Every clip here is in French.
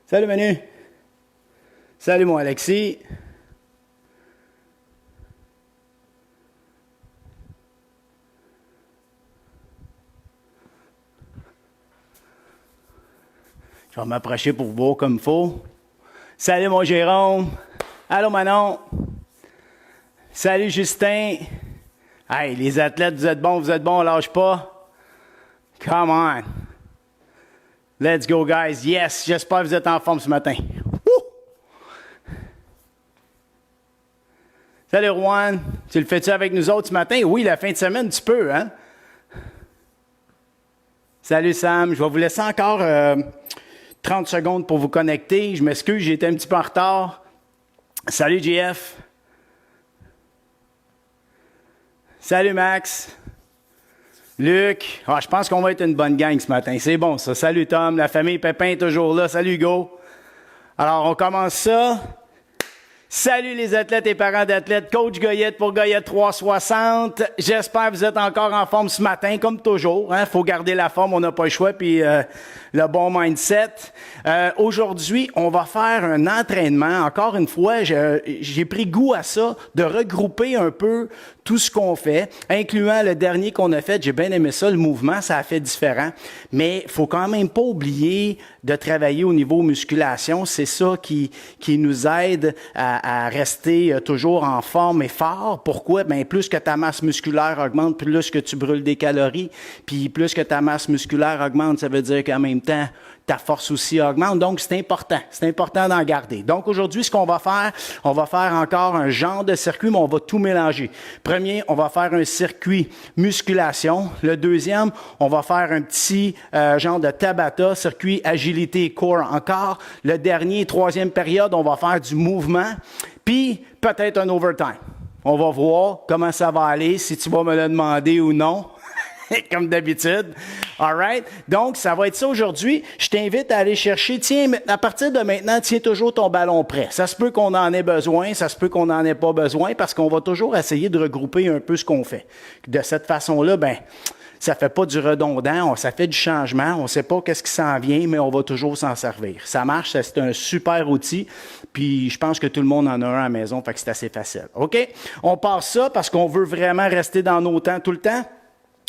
Salut Manu. Salut mon Alexis. Je vais m'approcher pour voir comme il faut. Salut mon Jérôme. Allô Manon. Salut Justin. Hey, les athlètes, vous êtes bons, lâche pas. Come on. Let's go, guys. Yes, j'espère que vous êtes en forme ce matin. Woo! Salut, Juan. Tu le fais-tu avec nous autres ce matin? Oui, la fin de semaine, tu peux, hein? Salut, Sam. Je vais vous laisser encore 30 secondes pour vous connecter. Je m'excuse, j'ai été un petit peu en retard. Salut, JF. Salut, Max. Luc, je pense qu'on va être une bonne gang ce matin. C'est bon, ça. Salut, Tom. La famille Pépin est toujours là. Salut, Hugo. Alors, on commence ça. Salut les athlètes et parents d'athlètes. Coach Goyette pour Goyette 360. J'espère que vous êtes encore en forme ce matin, comme toujours. Il faut garder la forme, on n'a pas le choix, puis le bon mindset. Aujourd'hui, on va faire un entraînement. Encore une fois, j'ai pris goût à ça, de regrouper un peu tout ce qu'on fait, incluant le dernier qu'on a fait. J'ai bien aimé ça, le mouvement, ça a fait différent. Mais il faut quand même pas oublier de travailler au niveau musculation. C'est ça qui nous aide à rester toujours en forme et fort. Pourquoi? Bien, plus que ta masse musculaire augmente, plus que tu brûles des calories. Puis plus que ta masse musculaire augmente, ça veut dire qu'en même temps, ta force aussi augmente. Donc, c'est important. C'est important d'en garder. Donc, aujourd'hui, ce qu'on va faire, on va faire encore un genre de circuit, mais on va tout mélanger. Premier, on va faire un circuit musculation. Le deuxième, on va faire un petit genre de Tabata, circuit agilité core encore. Le dernier, troisième période, on va faire du mouvement, puis peut-être un overtime. On va voir comment ça va aller, si tu vas me le demander ou non. Comme d'habitude. All right? Donc, ça va être ça aujourd'hui. Je t'invite à aller chercher, tiens, à partir de maintenant, tiens toujours ton ballon prêt. Ça se peut qu'on en ait besoin, ça se peut qu'on n'en ait pas besoin, parce qu'on va toujours essayer de regrouper un peu ce qu'on fait. De cette façon-là, ben, ça fait pas du redondant, ça fait du changement, on sait pas qu'est-ce qui s'en vient, mais on va toujours s'en servir. Ça marche, c'est un super outil, puis je pense que tout le monde en a un à la maison, fait que c'est assez facile. OK? On passe ça parce qu'on veut vraiment rester dans nos temps tout le temps.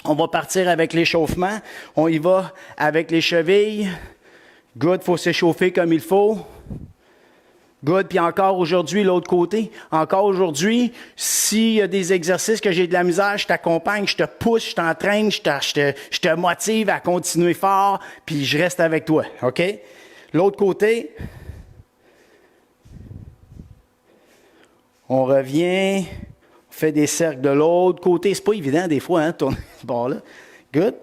On va partir avec l'échauffement. On y va avec les chevilles. Good, il faut s'échauffer comme il faut. Good, puis encore aujourd'hui, l'autre côté. Encore aujourd'hui, s'il y a des exercices que j'ai de la misère, je t'accompagne, je te pousse, je t'entraîne, je te motive à continuer fort, puis je reste avec toi, OK? L'autre côté, on revient... Fait des cercles de l'autre côté. C'est pas évident des fois, hein, tourner ce bord-là. Good.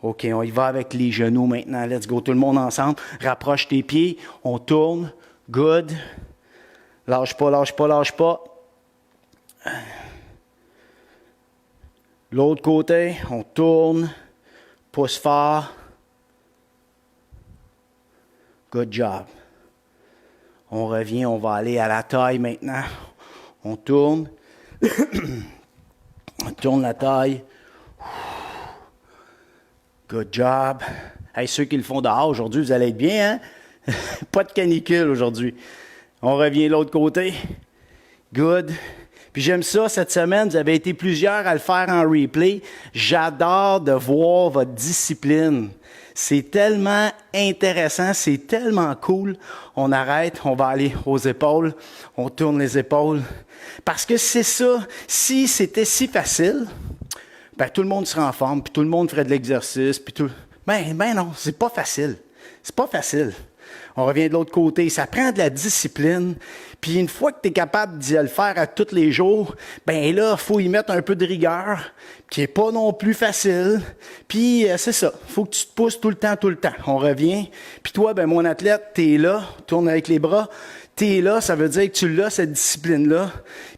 OK, on y va avec les genoux maintenant. Let's go. Tout le monde ensemble. Rapproche tes pieds. On tourne. Good. Lâche pas, lâche pas, lâche pas. L'autre côté, on tourne. Pousse fort. Good job. On revient, on va aller à la taille maintenant. On tourne. On tourne la taille. Good job. Hey, ceux qui le font dehors aujourd'hui, vous allez être bien, hein? Pas de canicule aujourd'hui. On revient de l'autre côté. Good. Puis j'aime ça, cette semaine, vous avez été plusieurs à le faire en replay. J'adore de voir votre discipline. C'est tellement intéressant, c'est tellement cool. On arrête, on va aller aux épaules, on tourne les épaules. Parce que c'est ça, si c'était si facile, ben tout le monde serait en forme, puis tout le monde ferait de l'exercice, puis tout. Ben non, c'est pas facile. C'est pas facile. On revient de l'autre côté. Ça prend de la discipline. Puis une fois que tu es capable de le faire à tous les jours, ben là, il faut y mettre un peu de rigueur, qui n'est pas non plus facile. Puis c'est ça. Il faut que tu te pousses tout le temps, tout le temps. On revient. Puis toi, ben mon athlète, tu es là, tourne avec les bras. Tu es là, ça veut dire que tu l'as, cette discipline-là.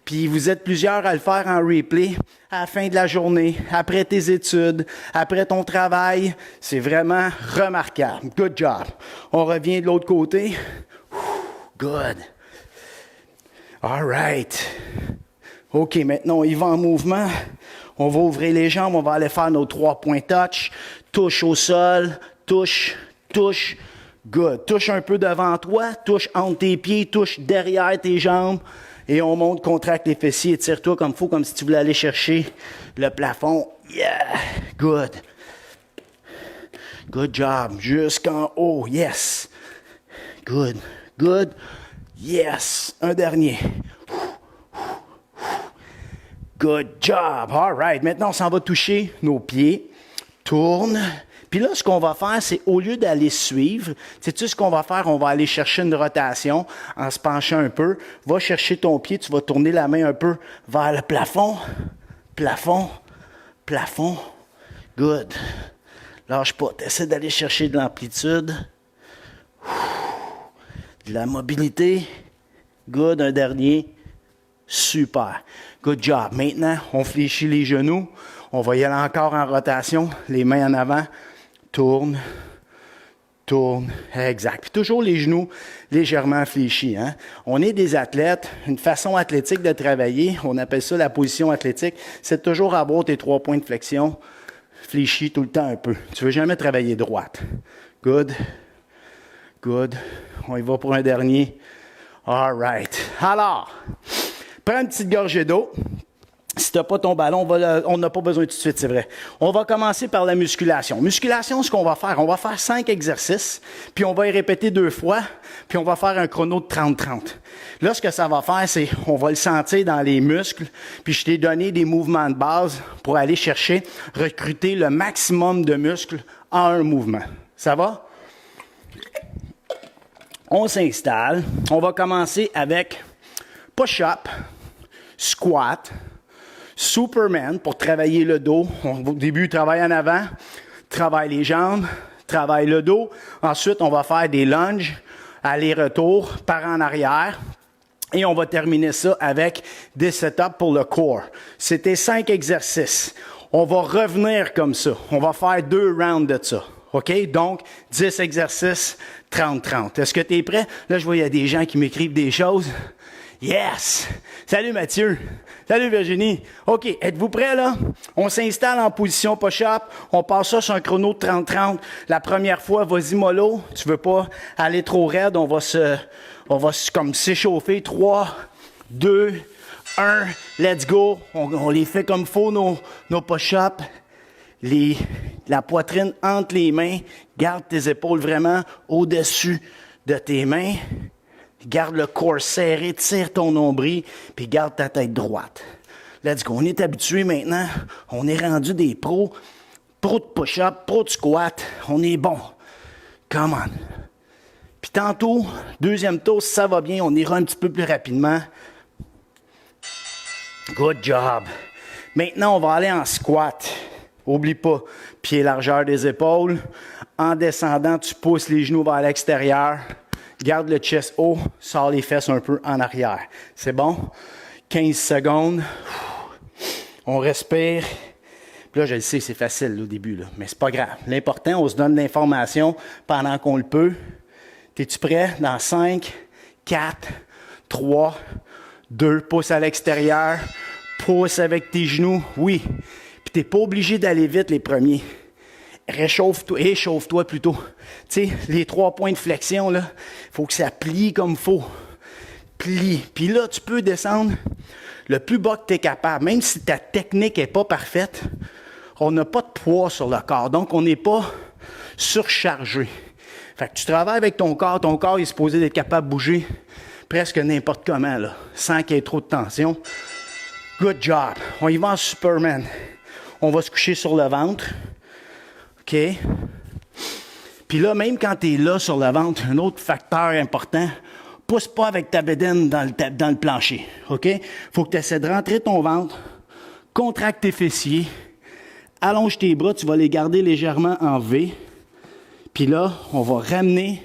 Puis vous êtes plusieurs à le faire en replay à la fin de la journée, après tes études, après ton travail. C'est vraiment remarquable. Good job. On revient de l'autre côté. Good. All right. OK, maintenant, on y va en mouvement. On va ouvrir les jambes. On va aller faire nos 3 points touch. Touche au sol. Touche. Touche. Good. Touche un peu devant toi, touche entre tes pieds, touche derrière tes jambes. Et on monte, contracte les fessiers, tire-toi comme il faut, comme si tu voulais aller chercher le plafond. Yeah! Good. Good job. Jusqu'en haut. Yes. Good. Good. Yes. Un dernier. Good job. All right. Maintenant, on s'en va toucher nos pieds. Tourne. Puis là, ce qu'on va faire, c'est au lieu d'aller suivre, sais-tu ce qu'on va faire? On va aller chercher une rotation en se penchant un peu. Va chercher ton pied, tu vas tourner la main un peu vers le plafond. Plafond. Plafond. Good. Lâche pas. T'essaies d'aller chercher de l'amplitude. De la mobilité. Good. Un dernier. Super. Good job. Maintenant, on fléchit les genoux. On va y aller encore en rotation. Les mains en avant. Tourne. Tourne. Exact. Puis toujours les genoux légèrement fléchis. Hein? On est des athlètes. Une façon athlétique de travailler, on appelle ça la position athlétique, c'est toujours avoir tes 3 points de flexion fléchis tout le temps un peu. Tu ne veux jamais travailler droite. Good. Good. On y va pour un dernier. All right. Alors, prends une petite gorgée d'eau. Si tu n'as pas ton ballon, on n'a pas besoin tout de suite, c'est vrai. On va commencer par la musculation. Musculation, ce qu'on va faire, on va faire 5 exercices, puis on va y répéter 2 fois, puis on va faire un chrono de 30-30. Là, ce que ça va faire, c'est on va le sentir dans les muscles, puis je t'ai donné des mouvements de base pour aller chercher, recruter le maximum de muscles en un mouvement. Ça va? On s'installe. On va commencer avec push-up, squat, Superman pour travailler le dos. Au début, travaille en avant, travaille les jambes, travaille le dos. Ensuite, on va faire des lunges, aller-retour, par en arrière. Et on va terminer ça avec des setups pour le core. C'était 5 exercices. On va revenir comme ça. On va faire 2 rounds de ça. OK? Donc, 10 exercices, 30-30. Est-ce que tu es prêt? Là, je vois, il y a des gens qui m'écrivent des choses. Yes! Salut Mathieu! Salut Virginie! OK, êtes-vous prêts là? On s'installe en position push-up. On passe ça sur un chrono de 30-30. La première fois, vas-y mollo. Tu veux pas aller trop raide. On va comme s'échauffer. 3, 2, 1, let's go. On les fait comme faut, nos push-ups. La poitrine entre les mains. Garde tes épaules vraiment au-dessus de tes mains. Garde le corps serré, tire ton nombril, puis garde ta tête droite. Let's go. On est habitué maintenant. On est rendu des pros. Pros de push-up, pros de squat. On est bon. Come on. Puis tantôt, deuxième tour, si ça va bien, on ira un petit peu plus rapidement. Good job. Maintenant, on va aller en squat. Oublie pas, pied largeur des épaules. En descendant, tu pousses les genoux vers l'extérieur. Garde le chest haut, sors les fesses un peu en arrière. C'est bon? 15 secondes. On respire. Puis là, je le sais, c'est facile là, au début, là, mais c'est pas grave. L'important, on se donne l'information pendant qu'on le peut. Es-tu prêt? Dans 5, 4, 3, 2, pousse à l'extérieur. Pousse avec tes genoux. Oui. Puis t'es pas obligé d'aller vite les premiers. Échauffe-toi plutôt. Tu sais, les 3 points de flexion, là, il faut que ça plie comme il faut. Plie. Puis là, tu peux descendre le plus bas que tu es capable. Même si ta technique n'est pas parfaite, on n'a pas de poids sur le corps. Donc, on n'est pas surchargé. Fait que tu travailles avec ton corps est supposé être capable de bouger presque n'importe comment, là, sans qu'il y ait trop de tension. Good job. On y va en Superman. On va se coucher sur le ventre. OK? Puis là, même quand tu es là sur le ventre, un autre facteur important, pousse pas avec ta bédaine dans le plancher. OK? Faut que tu essaies de rentrer ton ventre, contracte tes fessiers, allonge tes bras, tu vas les garder légèrement en V. Puis là, on va ramener,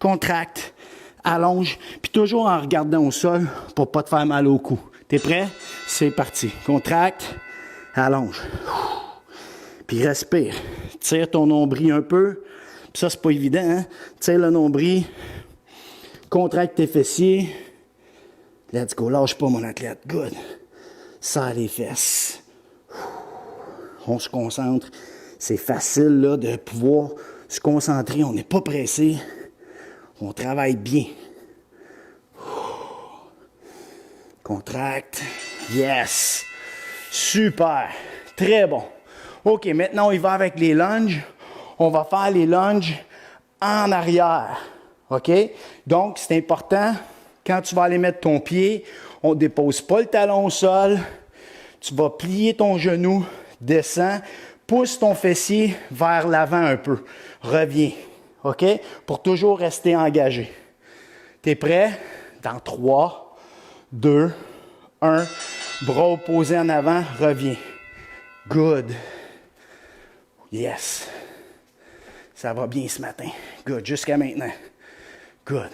contracte, allonge, puis toujours en regardant au sol pour pas te faire mal au cou. T'es prêt? C'est parti. Contracte, allonge. Puis respire. Tire ton nombril un peu. Puis ça, c'est pas évident, hein? Tire le nombril. Contracte tes fessiers. Let's go. Lâche pas, mon athlète. Good. Serre les fesses. On se concentre. C'est facile, là, de pouvoir se concentrer. On n'est pas pressé. On travaille bien. Contracte. Yes. Super. Très bon. OK, maintenant, on y va avec les lunges. On va faire les lunges en arrière. OK? Donc, c'est important, quand tu vas aller mettre ton pied, on ne dépose pas le talon au sol. Tu vas plier ton genou, descends, pousse ton fessier vers l'avant un peu. Reviens. OK? Pour toujours rester engagé. Tu es prêt? Dans 3, 2, 1. Bras opposés en avant, reviens. Good. Yes. Ça va bien ce matin. Good. Jusqu'à maintenant. Good.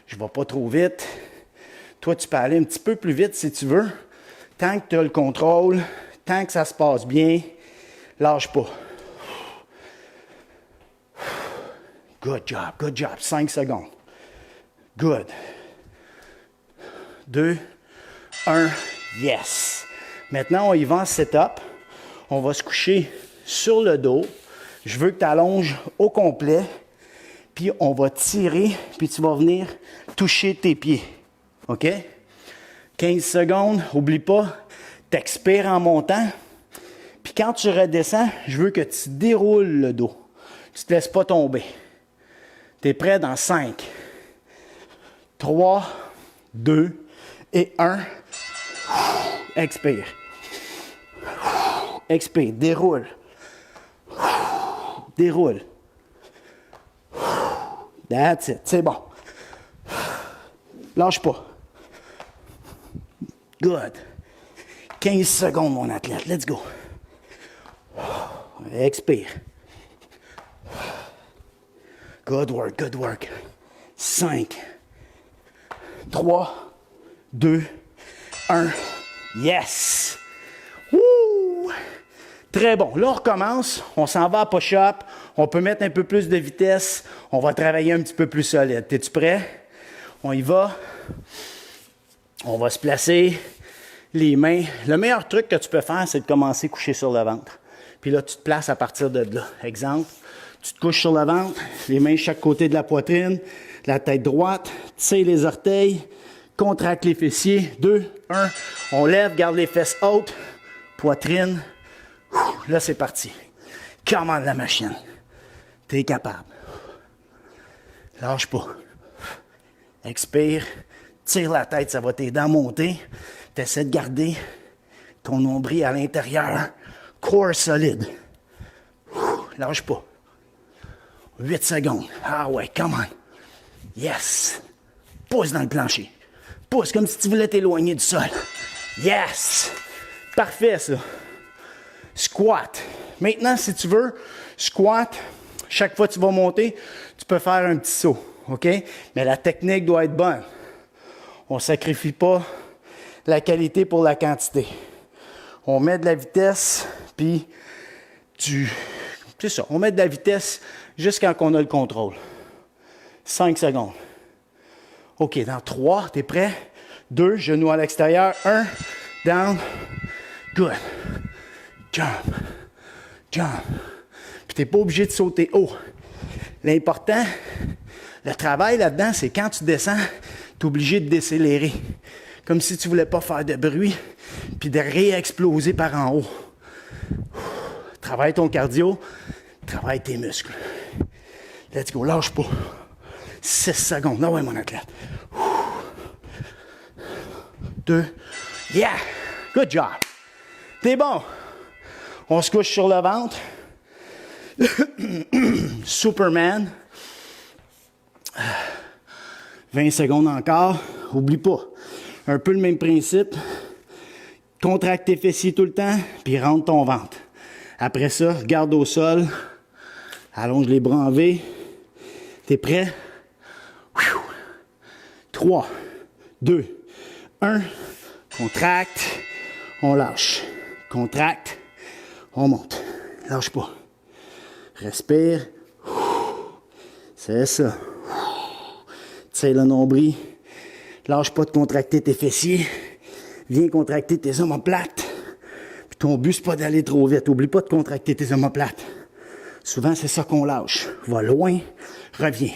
Je ne vais pas trop vite. Toi, tu peux aller un petit peu plus vite si tu veux. Tant que tu as le contrôle, tant que ça se passe bien, lâche pas. Good job, good job. 5 secondes. Good. 2, 1, yes. Maintenant, on y va en set-up. On va se coucher sur le dos. Je veux que tu allonges au complet. Puis on va tirer, puis tu vas venir toucher tes pieds. OK? 15 secondes, oublie pas, t'expires en montant. Puis quand tu redescends, je veux que tu déroules le dos. Tu ne te laisses pas tomber. Tu es prêt dans 5, 3, 2 et 1. Expire. Expire, déroule. Déroule. That's it, c'est bon. Lâche pas. Good. 15 secondes, mon athlète. Let's go. Expire. Good work, good work. 5, 3, 2, 1. Yes! Woo! Très bon. Là, on recommence. On s'en va à push-up. On peut mettre un peu plus de vitesse. On va travailler un petit peu plus solide. Es-tu prêt? On y va. On va se placer. Les mains. Le meilleur truc que tu peux faire, c'est de commencer couché sur le ventre. Puis là, tu te places à partir de là. Exemple, tu te couches sur le ventre, les mains chaque côté de la poitrine, la tête droite, tire les orteils, contracte les fessiers. 2, 1. On lève, garde les fesses hautes. Poitrine. Là, c'est parti. Commande la machine. T'es capable. Lâche pas. Expire. Tire la tête, ça va t'aider à monter. T'essaies de garder ton nombril à l'intérieur. Corps solide. Lâche pas. 8 secondes. Ah ouais, come on. Yes. Pousse dans le plancher. Pousse comme si tu voulais t'éloigner du sol. Yes. Parfait, ça. Squat. Maintenant, si tu veux, squat, chaque fois que tu vas monter, tu peux faire un petit saut. OK? Mais la technique doit être bonne. On ne sacrifie pas la qualité pour la quantité. On met de la vitesse, puis c'est ça, on met de la vitesse jusqu'à qu'on a le contrôle. 5 secondes. OK, dans 3, t'es prêt? 2, genoux à l'extérieur. 1, down. Good. Jump. Jump. Puis t'es pas obligé de sauter haut. L'important, le travail là-dedans, c'est quand tu descends, tu es obligé de décélérer. Comme si tu voulais pas faire de bruit, puis de réexploser par en haut. Travaille ton cardio, travaille tes muscles. Let's go, lâche pas. 6 secondes. Ah ouais, mon athlète. 2. Yeah! Good job. T'es bon. On se couche sur le ventre. Superman. 20 secondes encore. Oublie pas. Un peu le même principe. Contracte tes fessiers tout le temps, puis rentre ton ventre. Après ça, regarde au sol. Allonge les bras en V. T'es prêt? 3, 2, 1. Contracte. On lâche. Contracte. On monte. Lâche pas. Respire. C'est ça. Tire le nombril. Lâche pas de contracter tes fessiers. Viens contracter tes omoplates. Puis ton but, c'est pas d'aller trop vite. Oublie pas de contracter tes omoplates. Souvent, c'est ça qu'on lâche. Va loin, reviens.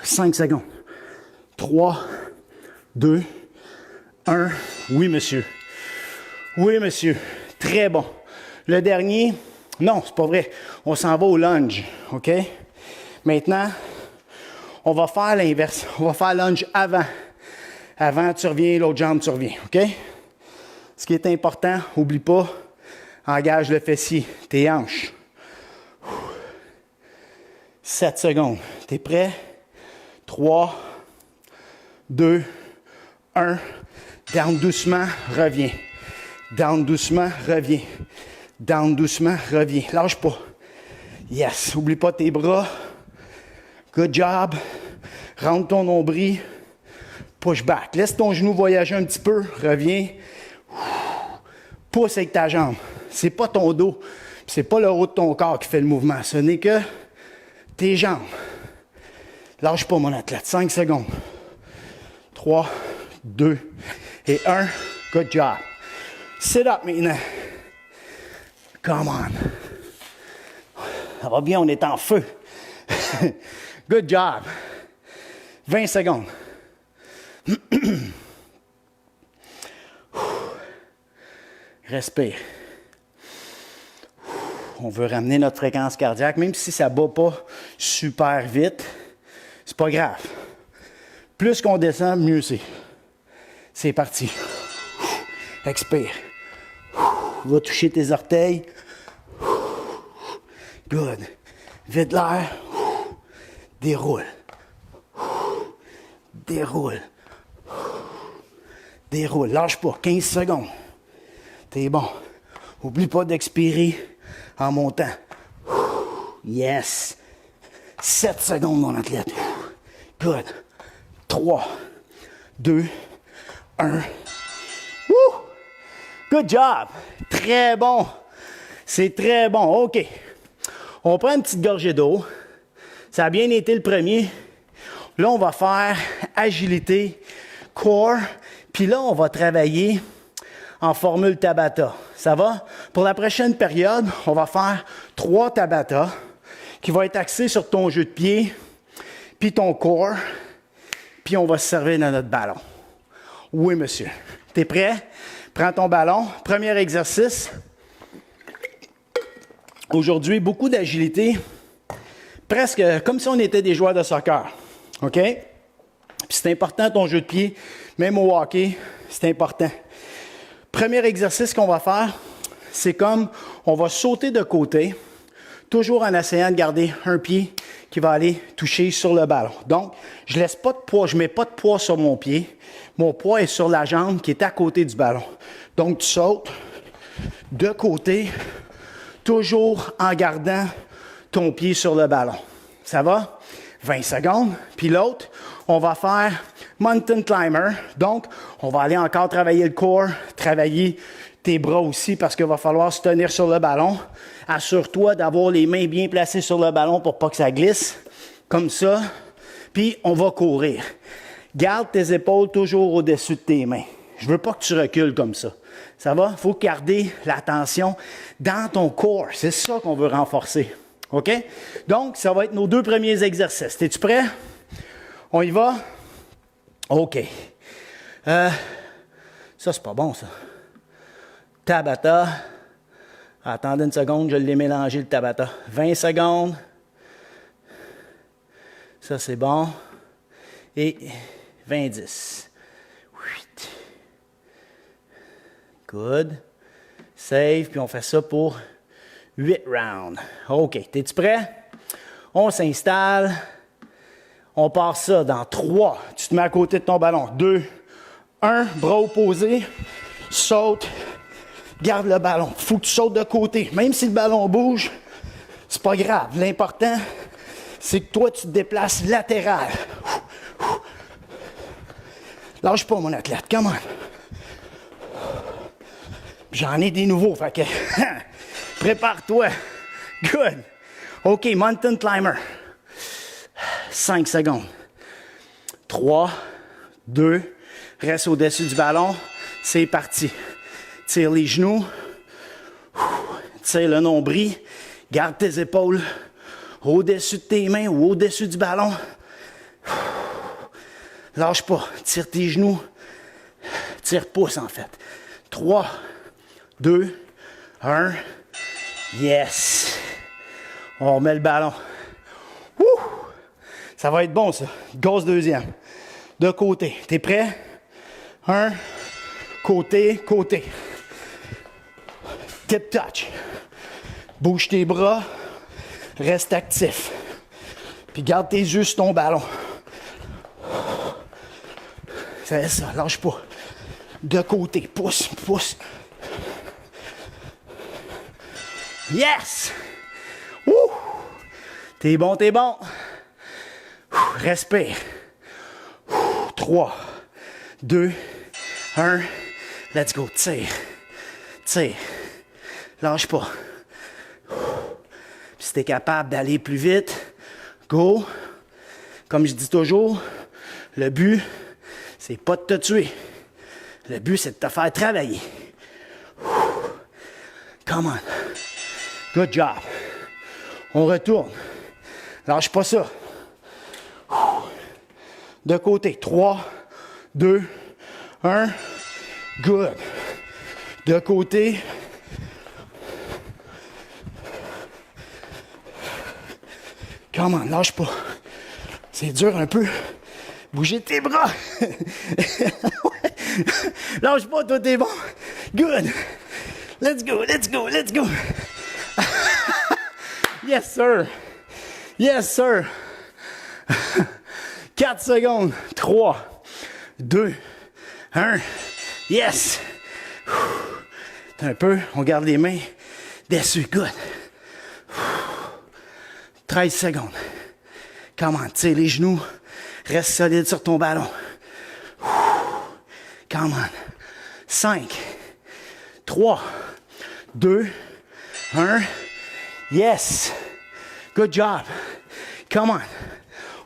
5 secondes. 3, 2, 1. Oui, monsieur. Oui, monsieur. Très bon. Le dernier, non, c'est pas vrai. On s'en va au lunge, OK? Maintenant, on va faire l'inverse. On va faire lunge avant. Avant, tu reviens, l'autre jambe, tu reviens, OK? Ce qui est important, oublie pas, engage le fessier, tes hanches. 7 secondes. T'es prêt? 3, 2, 1. Down doucement, reviens. Down doucement, reviens. Down doucement, reviens. Lâche pas. Yes. Oublie pas tes bras. Good job. Rentre ton nombril. Push back. Laisse ton genou voyager un petit peu. Reviens. Pousse avec ta jambe. C'est pas ton dos. C'est pas le haut de ton corps qui fait le mouvement. Ce n'est que tes jambes. Lâche pas, mon athlète. 5 secondes. 3, 2 et 1. Good job. Sit up maintenant. Come on. Ça va bien, on est en feu. Good job. 20 secondes. Respire. On veut ramener notre fréquence cardiaque, même si ça ne bat pas super vite. C'est pas grave. Plus qu'on descend, mieux c'est. C'est parti. Expire. Va toucher tes orteils. Good. Vide l'air. Déroule. Déroule. Déroule. Lâche pas. 15 secondes. T'es bon. Oublie pas d'expirer en montant. Yes. 7 secondes, mon athlète. Good. 3, 2, 1. Woo! Good job. Très bon. C'est très bon. OK. On prend une petite gorgée d'eau. Ça a bien été le premier. Là, on va faire agilité, core. Puis là, on va travailler en formule Tabata. Ça va? Pour la prochaine période, on va faire 3 Tabata qui vont être axés sur ton jeu de pied, puis ton core, puis on va se servir dans notre ballon. Oui, monsieur. T'es prêt? Prends ton ballon. Premier exercice. Aujourd'hui, beaucoup d'agilité. Presque comme si on était des joueurs de soccer. OK? Puis c'est important ton jeu de pied. Même au hockey, c'est important. Premier exercice qu'on va faire, c'est comme on va sauter de côté, toujours en essayant de garder un pied qui va aller toucher sur le ballon. Donc, je laisse pas de poids, je mets pas de poids sur mon pied. Mon poids est sur la jambe qui est à côté du ballon. Donc, tu sautes de côté, toujours en gardant ton pied sur le ballon. Ça va? 20 secondes. Puis l'autre, on va faire mountain climber. Donc, on va aller encore travailler le core, travailler tes bras aussi parce qu'il va falloir se tenir sur le ballon. Assure-toi d'avoir les mains bien placées sur le ballon pour pas que ça glisse. Comme ça. Puis, on va courir. Garde tes épaules toujours au-dessus de tes mains. Je veux pas que tu recules comme ça. Ça va? Il faut garder l'attention dans ton corps. C'est ça qu'on veut renforcer. OK? Donc, ça va être nos 2 premiers exercices. Es-tu prêt? On y va? OK. Ça, c'est pas bon, ça. Tabata. Attendez une seconde, je l'ai mélangé, le Tabata. 20 secondes. Ça, c'est bon. Et 20-10. Good. Save, puis on fait ça pour 8 rounds. OK. T'es-tu prêt? On s'installe. On part ça dans 3. Tu te mets à côté de ton ballon. 2, 1, bras opposés. Saute. Garde le ballon. Faut que tu sautes de côté. Même si le ballon bouge, c'est pas grave. L'important, c'est que toi, tu te déplaces latéral. Lâche pas, mon athlète. Come on. J'en ai des nouveaux, fait que prépare-toi. Good. OK, mountain climber. 5 secondes. 3, 2, reste au-dessus du ballon. C'est parti. Tire les genoux. Tire le nombril. Garde tes épaules au-dessus de tes mains ou au-dessus du ballon. Lâche pas. Tire tes genoux. Tire pouce en fait. 3, 2, 1. Yes. On remet le ballon. Wouh! Ça va être bon ça. Gauche deuxième. De côté. T'es prêt? 1. Côté, côté. Tip touch. Bouge tes bras. Reste actif. Puis garde tes yeux sur ton ballon. C'est ça, lâche pas. De côté, pousse, pousse. Yes! Ouh! T'es bon, t'es bon. Respire. 3, 2, 1. Let's go. Tire. Tire. Lâche pas. Puis si t'es capable d'aller plus vite, go. Comme je dis toujours, le but, c'est pas de te tuer. Le but, c'est de te faire travailler. Come on. Good job. On retourne. Lâche pas ça. De côté. 3, 2, 1. Good. De côté. Come on, lâche pas. C'est dur un peu. Bouger tes bras. Lâche pas, toi, t'es bon. Good. Let's go, let's go, let's go. Yes, sir. Yes, sir. 4 secondes. 3, 2, 1. Yes. Un peu, on garde les mains dessus. Good. 13 secondes. Come on, tire les genoux. Reste solide sur ton ballon. Come on. 5, 3, 2, 1. Yes. Good job. Come on.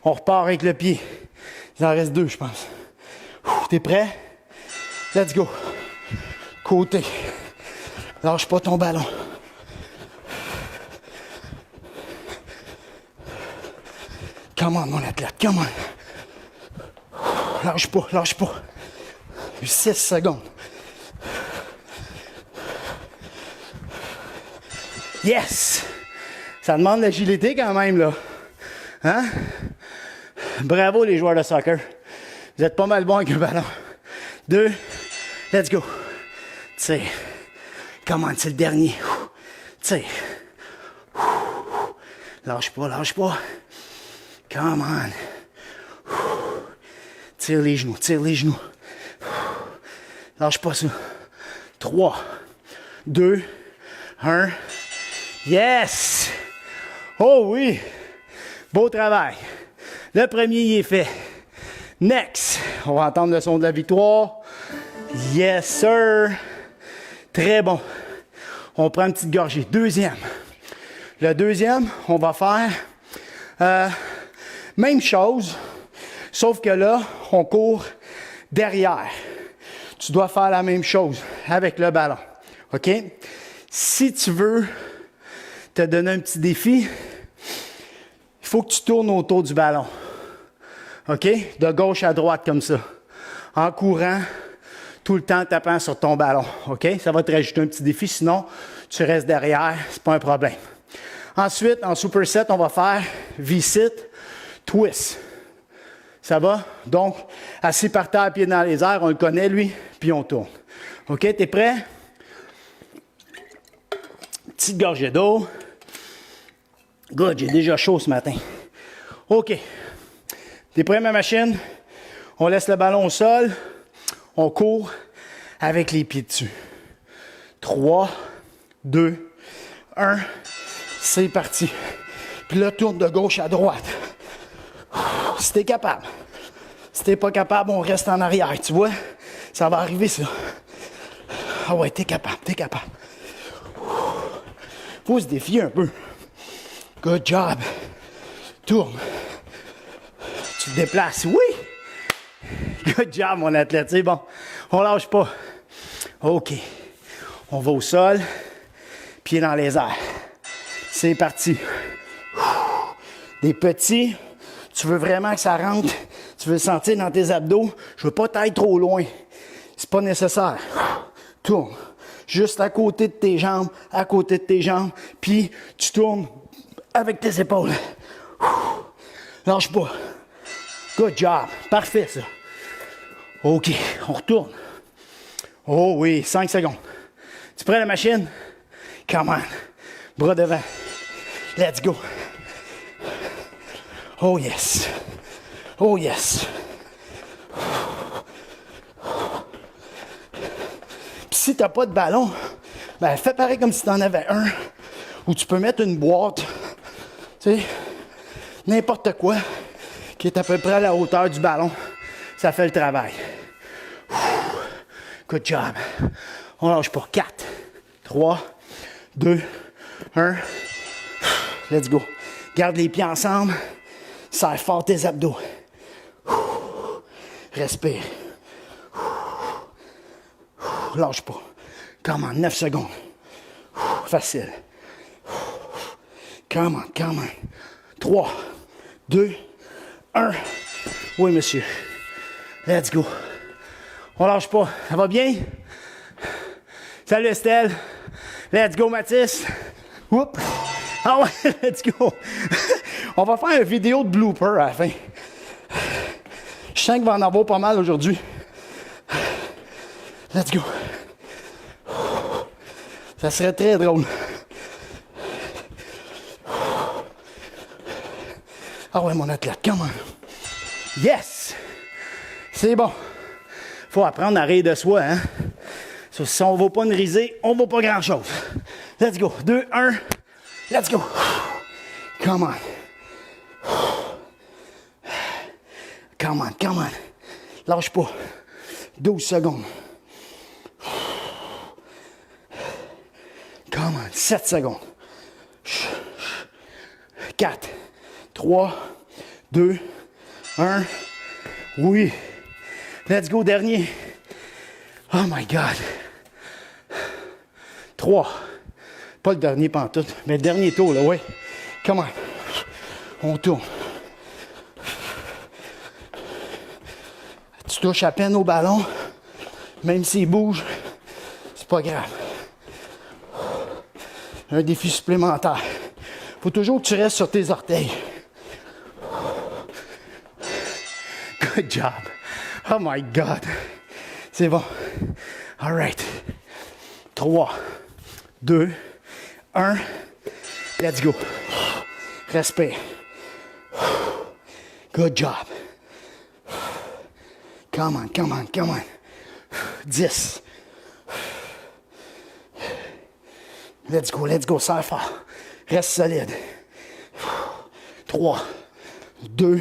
On repart avec le pied. Il en reste 2, je pense. T'es prêt? Let's go. Côté. Lâche pas ton ballon. Come on, mon athlète. Come on. Lâche pas, lâche pas. 6 secondes. Yes! Ça demande l'agilité quand même, là. Hein? Bravo, les joueurs de soccer. Vous êtes pas mal bons avec un ballon. 2, let's go. Tire. Come on, c'est le dernier. Tire. Lâche pas, lâche pas. Come on. Tire les genoux, tire les genoux. Lâche pas ça. 3, 2, 1. Yes! Oh oui! Beau travail. Le premier, il est fait. Next, on va entendre le son de la victoire. Yes, sir! Très bon. On prend une petite gorgée. Deuxième. Le deuxième, on va faire même chose, sauf que là, on court derrière. Tu dois faire la même chose avec le ballon. OK? Si tu veux te donner un petit défi, il faut que tu tournes autour du ballon. OK? De gauche à droite comme ça. En courant, tout le temps tapant sur ton ballon. OK? Ça va te rajouter un petit défi, sinon tu restes derrière, c'est pas un problème. Ensuite, en superset, on va faire V-sit, twist. Ça va? Donc, assis par terre, pied dans les airs, on le connaît, lui, puis on tourne. OK? T'es prêt? Petite gorgée d'eau. Good, j'ai déjà chaud ce matin. OK. T'es prêt, ma machine? On laisse le ballon au sol. On court avec les pieds dessus. 3, 2, 1. C'est parti. Puis là, tourne de gauche à droite. Si t'es capable. Si t'es pas capable, on reste en arrière. Tu vois? Ça va arriver, ça. Ah ouais, t'es capable, t'es capable. Faut se défier un peu. Good job. Tourne. Tu te déplaces. Oui! Good job, mon athlète. C'est bon. On lâche pas. OK. On va au sol. Pieds dans les airs. C'est parti. Des petits. Tu veux vraiment que ça rentre. Tu veux le sentir dans tes abdos. Je veux pas t'aller trop loin. C'est pas nécessaire. Tourne. Juste à côté de tes jambes, à côté de tes jambes. Puis tu tournes avec tes épaules. Lâche pas. Good job. Parfait, ça. OK, on retourne. Oh oui, 5 secondes. Tu prends la machine? Come on. Bras devant. Let's go. Oh yes. Oh yes. Puis si t'as pas de ballon, ben fais pareil comme si t'en avais un. Ou tu peux mettre une boîte. Tu sais, n'importe quoi qui est à peu près à la hauteur du ballon. Ça fait le travail. Good job. On lâche pas. 4, 3, 2, 1. Let's go. Garde les pieds ensemble. Serre fort tes abdos. Respire. Lâche pas. Come on, 9 secondes. Facile. Come on, come on. 3, 2, 1. Oui, monsieur. Let's go. On lâche pas. Ça va bien? Salut Estelle. Let's go Mathis. Oups. Ah ouais, let's go. On va faire une vidéo de blooper à la fin. Je sens qu'il va en avoir pas mal aujourd'hui. Let's go. Ça serait très drôle. Ah ouais, mon athlète, comment? Yes! C'est bon. Faut apprendre à rire de soi, hein? Si on ne va pas une risée, on ne vaut pas grand-chose. Let's go. 2, 1. Let's go. Come on. Come on, come on. Lâche pas. 12 secondes. Come on. 7 secondes. 4, 3, 2, 1. Oui. Let's go, dernier. Oh my God. 3. Pas le dernier pantoute, mais le dernier tour, là, oui. Come on. On tourne. Tu touches à peine au ballon. Même s'il bouge, c'est pas grave. Un défi supplémentaire. Faut toujours que tu restes sur tes orteils. Good job. Oh my God. C'est bon. All right. 3, 2, 1. Let's go. Respire. Good job. Come on, come on, come on. 10. Let's go, let's go. Serre fort. Reste solide. 3, 2,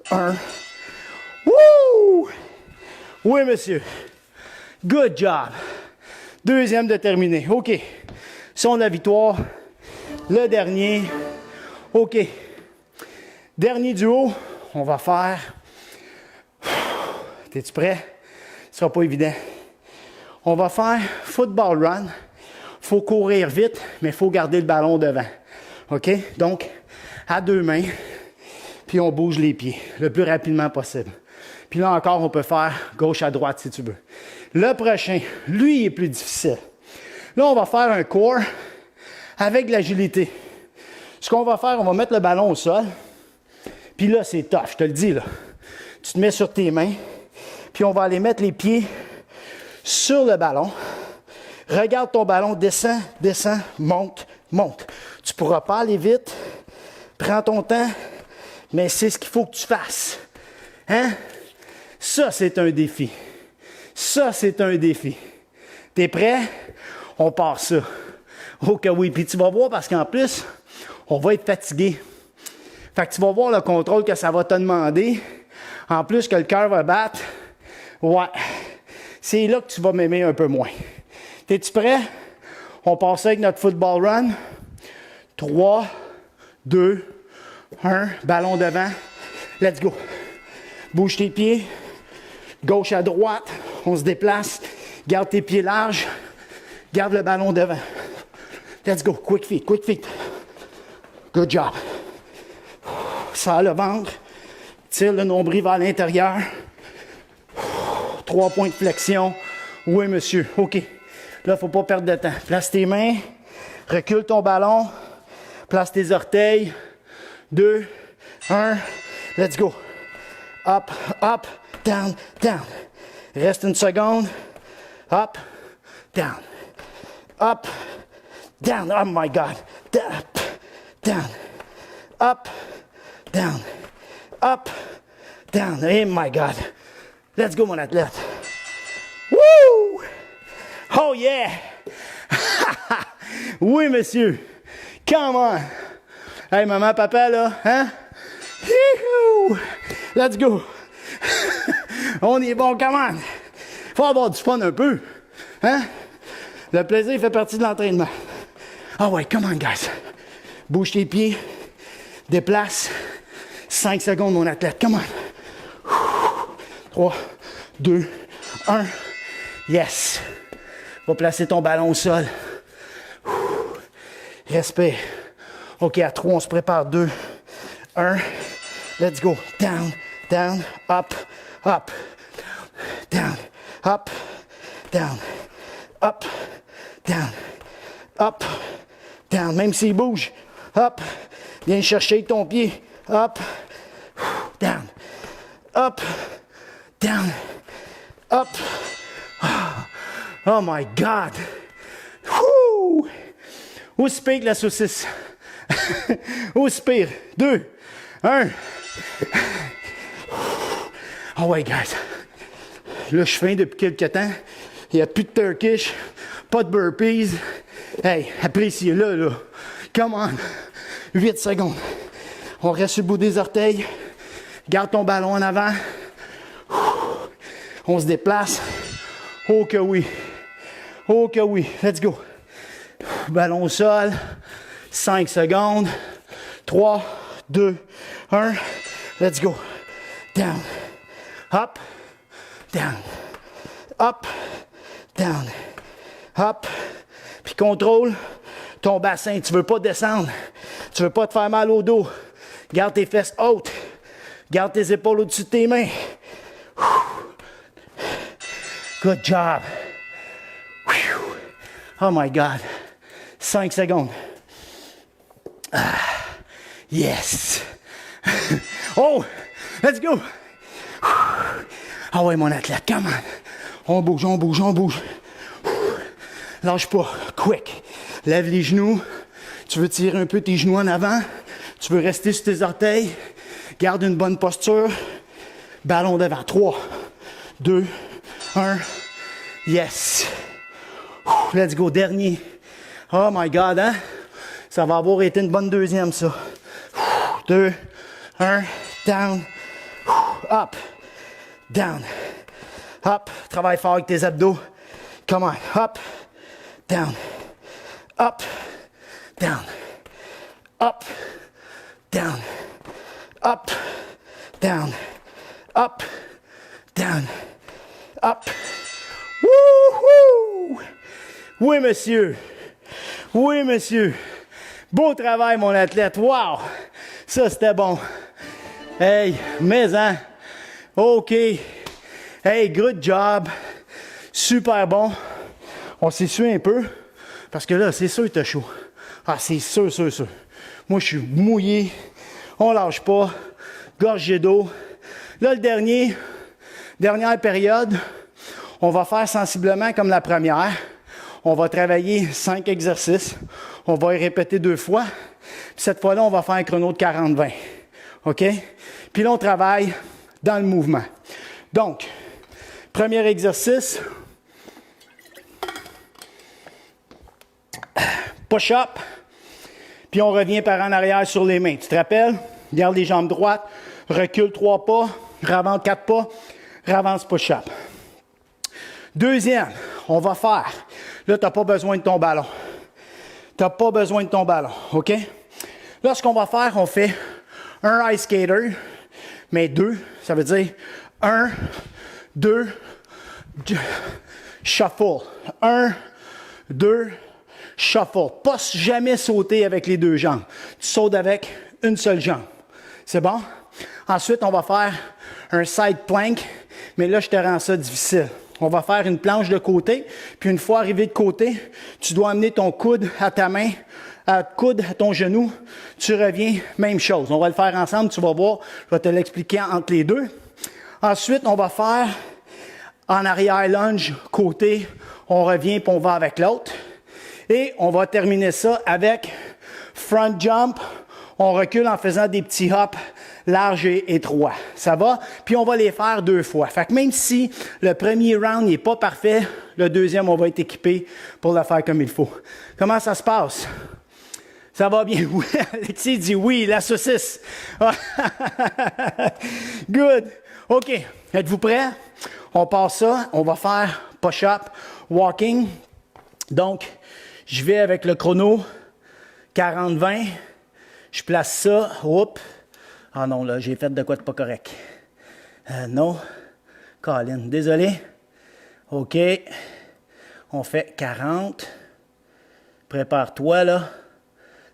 1. Wouh! Oui, monsieur. Good job. Deuxième de terminé. OK. Son de la victoire. Le dernier. OK. Dernier duo. On va faire. T'es-tu prêt? Ce sera pas évident. On va faire football run. Faut courir vite, mais il faut garder le ballon devant. OK? Donc, à deux mains, puis on bouge les pieds le plus rapidement possible. Puis là encore, on peut faire gauche à droite si tu veux. Le prochain, lui, il est plus difficile. Là, on va faire un core avec de l'agilité. Ce qu'on va faire, on va mettre le ballon au sol. Puis là, c'est tough, je te le dis, là. Tu te mets sur tes mains, puis on va aller mettre les pieds sur le ballon. Regarde ton ballon, descend, descend, monte, monte. Tu ne pourras pas aller vite. Prends ton temps, mais c'est ce qu'il faut que tu fasses. Hein? Ça, c'est un défi. Ça, c'est un défi. T'es prêt? On part ça. Oh que oui. Puis tu vas voir parce qu'en plus, on va être fatigué. Fait que tu vas voir le contrôle que ça va te demander. En plus que le cœur va battre. Ouais. C'est là que tu vas m'aimer un peu moins. T'es-tu prêt? On part ça avec notre football run. 3, 2, 1. Ballon devant. Let's go. Bouge tes pieds. Gauche à droite. On se déplace. Garde tes pieds larges. Garde le ballon devant. Let's go. Quick feet, quick feet. Good job. Serre le ventre. Tire le nombril vers l'intérieur. 3 points de flexion. Oui, monsieur. OK. Là, il ne faut pas perdre de temps. Place tes mains. Recule ton ballon. Place tes orteils. 2, 1. Let's go. Up, up, down, down. Reste une seconde. Up, down. Up, down. Oh my God. Up, down. Up, down. Up, down. Oh my God. Let's go, mon athlète. Woo! Oh yeah! Oui, monsieur. Come on. Hey, maman, papa, là, hein? Youhou! Let's go. On est bon, come on. Faut avoir du fun un peu. Hein? Le plaisir fait partie de l'entraînement. Ah ouais, come on, guys. Bouge tes pieds. Déplace. 5 secondes, mon athlète. Come on. 3, 2, 1. Yes. Va placer ton ballon au sol. Respire. OK, à 3, on se prépare. 2, 1. Let's go. Down, down, up, up. Down, up, down, up, down, up, down. Même s'il bouge. Up. Viens chercher ton pied. Up, down, up, down, up. Oh my God. Woo! Aussi pire que la saucisse. Aussi pire. 2, 1. Oh ouais, guys. Là, je fais depuis quelques temps. Il n'y a plus de Turkish, pas de burpees. Hey, appréciez-le, là. Come on. 8 secondes. On reste sur le bout des orteils. Garde ton ballon en avant. On se déplace. Oh que oui. Oh que oui. Let's go. Ballon au sol. 5 secondes. 3, 2, 1. Let's go. Down. Up. Down. Up. Down. Up. Puis contrôle ton bassin. Tu veux pas descendre. Tu veux pas te faire mal au dos. Garde tes fesses hautes. Garde tes épaules au-dessus de tes mains. Good job. Oh my God. 5 secondes. Ah, yes. Oh, let's go. Ah ouais, mon athlète, come on. On bouge, on bouge, on bouge. Lâche pas. Quick. Lève les genoux. Tu veux tirer un peu tes genoux en avant. Tu veux rester sur tes orteils. Garde une bonne posture. Ballon devant. 3, 2, 1. Yes. Let's go. Dernier. Oh my God, hein? Ça va avoir été une bonne deuxième, ça. 2, 1. Down. Up. Down. Up. Travaille fort avec tes abdos. Come on. Up. Down. Up. Down. Up. Down. Up. Down. Up. Down. Up. Wouhou! Oui, monsieur. Oui, monsieur. Beau travail, mon athlète. Wow! Ça, c'était bon. Hey, mais hein? OK. Hey, good job. Super bon. On s'essuie un peu. Parce que là, c'est sûr que t'as chaud. Ah, c'est sûr, sûr, sûr. Moi, je suis mouillé. On lâche pas. Gorgée d'eau. Là, dernière période, on va faire sensiblement comme la première. On va travailler 5 exercices. On va y répéter 2 fois. Puis cette fois-là, on va faire un chrono de 40-20. OK? Puis là, on travaille dans le mouvement. Donc, premier exercice. Push-up. Puis on revient par en arrière sur les mains. Tu te rappelles? Garde les jambes droites. Recule 3 pas. Ravance 4 pas. Ravance push-up. Deuxième, on va faire. Là, tu n'as pas besoin de ton ballon. Tu n'as pas besoin de ton ballon. OK? Là, ce qu'on va faire, on fait un ice skater, mais 2. Ça veut dire 1, 2, shuffle. 1, 2, shuffle. Pas jamais sauter avec les 2 jambes. Tu sautes avec une seule jambe. C'est bon? Ensuite, on va faire un side plank, mais là, je te rends ça difficile. On va faire une planche de côté, puis une fois arrivé de côté, tu dois amener ton coude à ta main, coude à ton genou, tu reviens, même chose. On va le faire ensemble, tu vas voir, je vais te l'expliquer entre les deux. Ensuite, on va faire en arrière lunge, côté, on revient, puis on va avec l'autre. Et on va terminer ça avec front jump, on recule en faisant des petits hops larges et étroits. Ça va? Puis on va les faire 2 fois. Fait que même si le premier round n'est pas parfait, le deuxième, on va être équipé pour le faire comme il faut. Comment ça se passe? Ça va bien? Oui. Alexis dit oui, la saucisse. Good. OK. Êtes-vous prêts? On passe ça. On va faire push-up, walking. Donc, je vais avec le chrono 40-20. Je place ça. Oups. Ah non, là, j'ai fait de quoi de pas correct. Non. Colin, désolé. OK. On fait 40. Prépare-toi, là.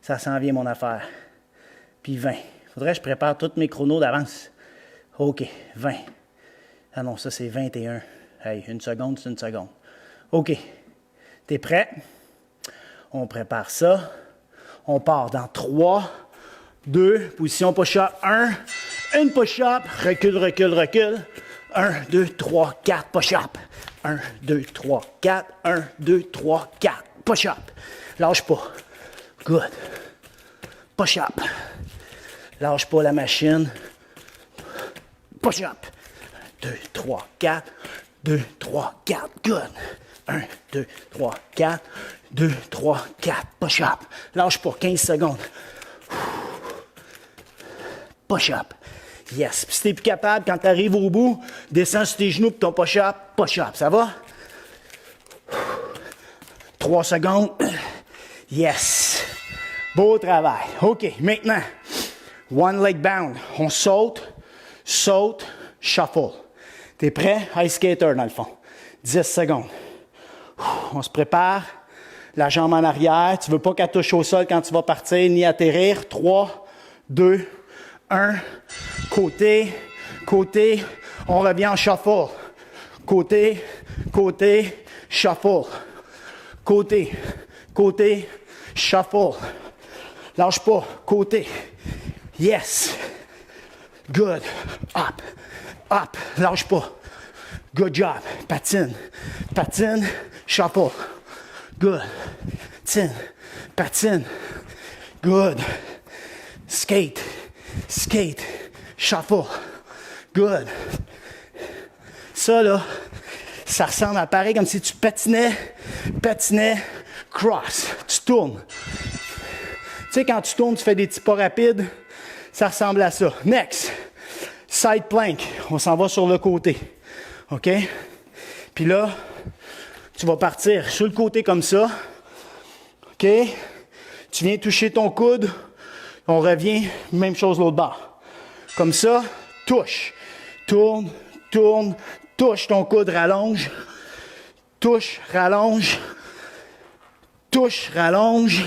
Ça s'en vient, mon affaire. Puis 20. Faudrait que je prépare tous mes chronos d'avance. OK. 20. Ah non, ça, c'est 21. Hey, une seconde, c'est une seconde. OK. T'es prêt? On prépare ça. On part dans 3, 2, position push-up, 1, une push-up, recule, recule, recule, 1, 2, 3, 4, push-up, 1, 2, 3, 4, 1, 2, 3, 4, push-up, lâche pas, good, push-up, lâche pas la machine, push-up, 2, 3, 4, 2, 3, 4, good, 1, 2, 3, 4, 2, 3, 4, push-up, lâche pas, 15 secondes. Push-up. Yes. Puis si t'es plus capable, quand tu arrives au bout, descends sur tes genoux pour ton push-up. Push-up. Ça va? 3 secondes. Yes. Beau travail. OK. Maintenant, one leg bound. On saute, saute, shuffle. T'es prêt? Ice skater dans le fond. 10 secondes. On se prépare. La jambe en arrière. Tu veux pas qu'elle touche au sol quand tu vas partir ni atterrir. 3, 2, 1, côté, côté, on revient en shuffle. Côté, côté, shuffle. Côté, côté, shuffle. Lâche pas, côté. Yes. Good. Up, up, lâche pas. Good job. Patine, patine, shuffle. Good. Patine, patine. Good. Skate. Skate, shuffle, good. Ça, là, ça ressemble à pareil comme si tu patinais, cross. Tu tournes. Tu sais, quand tu tournes, tu fais des petits pas rapides. Ça ressemble à ça. Next, side plank. On s'en va sur le côté. OK? Puis là, tu vas partir sur le côté comme ça. OK? Tu viens toucher ton coude. On revient, même chose l'autre bord. Comme ça, touche. Tourne, tourne, touche ton coude, rallonge. Touche, rallonge. Touche, rallonge.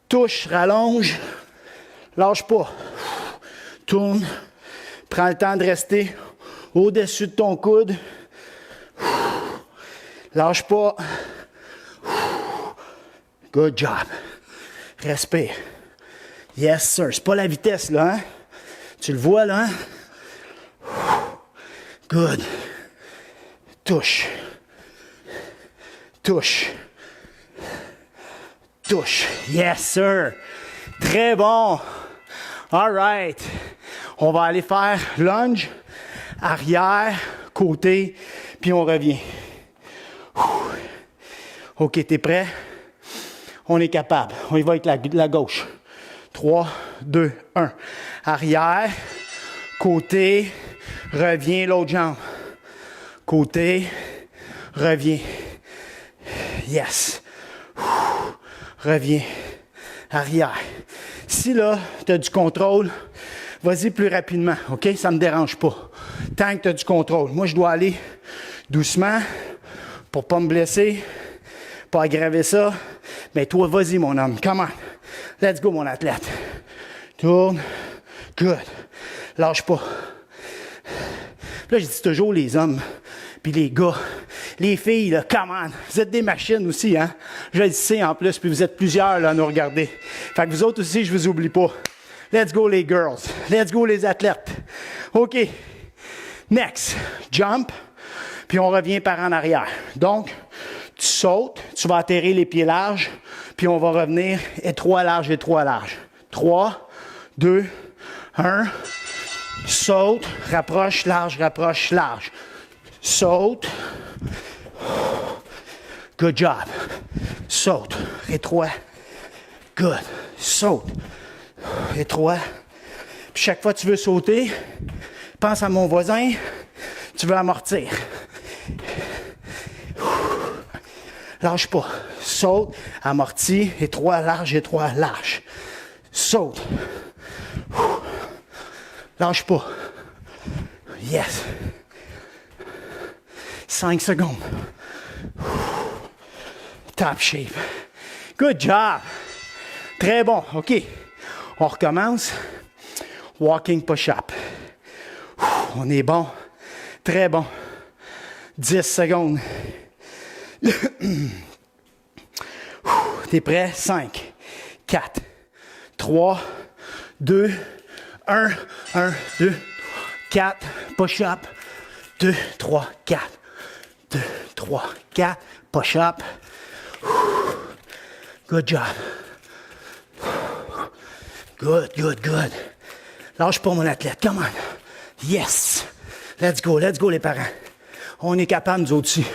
Touche, rallonge. Lâche pas. Tourne. Prends le temps de rester au-dessus de ton coude. Lâche pas. Good job. Respire. Yes, sir. C'est pas la vitesse, là, hein? Tu le vois, là, hein? Good. Touche. Touche. Touche. Yes, sir. Très bon. All right. On va aller faire lunge, arrière, côté, puis on revient. OK, t'es prêt? On est capable. On y va avec la gauche. 3, 2, 1. Arrière, côté, reviens l'autre jambe. Côté, reviens. Yes. Reviens. Arrière. Si là, tu as du contrôle, vas-y plus rapidement, OK? Ça ne me dérange pas. Tant que tu as du contrôle. Moi, je dois aller doucement pour ne pas me blesser, pas aggraver ça. Mais toi, vas-y, mon homme. Come on. Let's go, mon athlète. Tourne. Good. Lâche pas. Puis là, je dis toujours les hommes, puis les gars, les filles, là, come on. Vous êtes des machines aussi, hein? Je le sais en plus, puis vous êtes plusieurs là, à nous regarder. Fait que vous autres aussi, je vous oublie pas. Let's go les girls. Let's go les athlètes. OK. Next. Jump. Puis on revient par en arrière. Donc, tu sautes, tu vas atterrir les pieds larges, puis on va revenir étroit, large, étroit, large. 3, 2, 1. Saute, rapproche, large, rapproche, large. Saute. Good job. Saute, étroit. Good. Saute. Étroit. Puis chaque fois que tu veux sauter, pense à mon voisin, tu veux amortir. Lâche pas. Saute, amorti, étroit, large. Saute. Lâche pas. Yes. 5 secondes. Top shape. Good job. Très bon. OK. On recommence. Walking push-up. On est bon. Très bon. 10 secondes. T'es prêt? 5, 4, 3, 2, 1, 1, 2, 4, push-up, 2, 3, 4, 2, 3, 4, push-up. Good job. Good, good, good. Lâche pas mon athlète, come on. Yes. Let's go les parents. On est capable, nous autres aussi.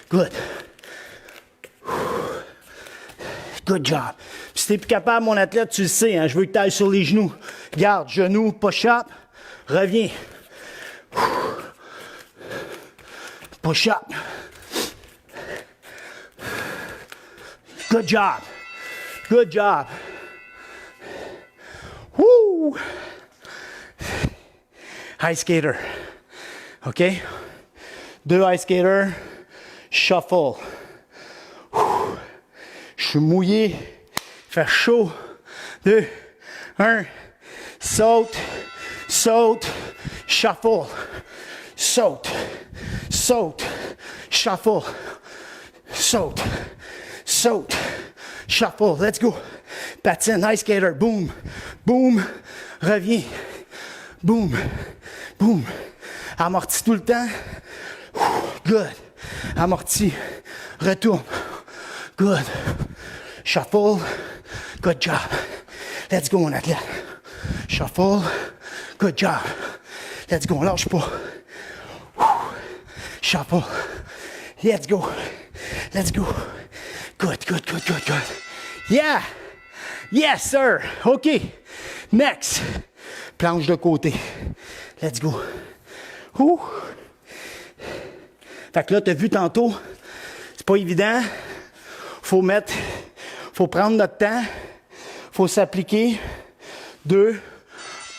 Good. Good job. Puis si t'es plus capable, mon athlète, tu le sais, hein, je veux que tu ailles sur les genoux. Garde, genoux, push-up, reviens. Push-up. Good job. Good job. Woo! Ice skater. OK? 2 ice skaters. Shuffle. Je suis mouillé. Il fait chaud. 2, 1. Saute. Saute. Shuffle. Saute. Saute. Shuffle. Saute. Saute. Shuffle. Let's go. Patine. Ice skater. Boom. Boom. Reviens. Boom. Boom. Amortis tout le temps. Good. Amorti. Retourne. Good. Shuffle. Good job. Let's go, mon athlète. Shuffle. Good job. Let's go. Lâche pas. Shuffle. Let's go. Let's go. Good, good, good, good, good. Yeah. Yes, sir. OK. Next. Planche de côté. Let's go. Ouh. Fait que là, tu as vu tantôt, c'est pas évident. Faut prendre notre temps. Faut s'appliquer. 2,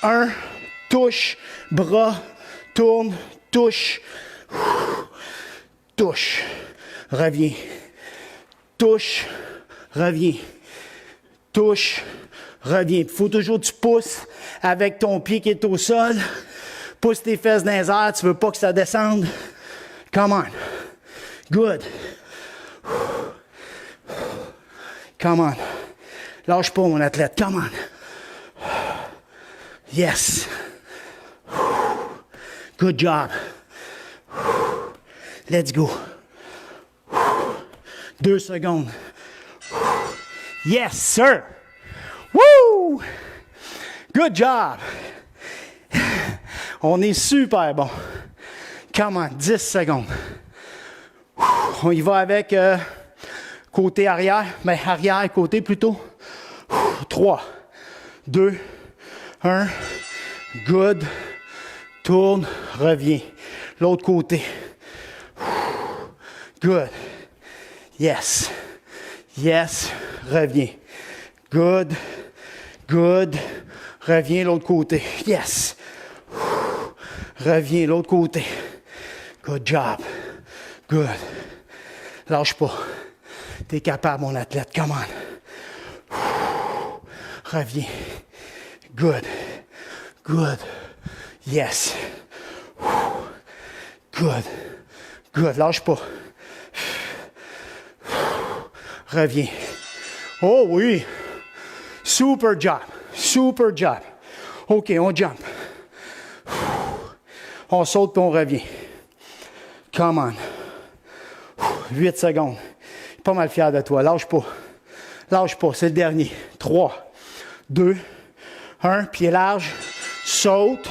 1, touche, bras, tourne, touche. Touche, reviens. Touche, reviens. Touche, reviens. Il faut toujours que tu pousses avec ton pied qui est au sol. Pousse tes fesses dans les airs. Tu veux pas que ça descende. Come on. Good. Come on. Lâche pas, mon athlète. Come on. Yes. Good job. Let's go. 2 secondes. Yes, sir. Woo! Good job. On est super bon. Come on, 10 secondes. On y va avec côté arrière. Mais arrière, côté plutôt. 3, 2, 1. Good. Tourne, reviens. L'autre côté. Good. Yes. Yes. Reviens. Good. Good. Reviens l'autre côté. Yes. Reviens l'autre côté. Good job. Good. Lâche pas. T'es capable, mon athlète. Come on. Reviens. Good. Good. Yes. Good. Good. Lâche pas. Reviens. Oh oui. Super job. Super job. OK, on jump. On saute puis on revient. Come on. 8 secondes. Pas mal fier de toi. Lâche pas. Lâche pas. C'est le dernier. 3, 2, 1. Pied large. Saute.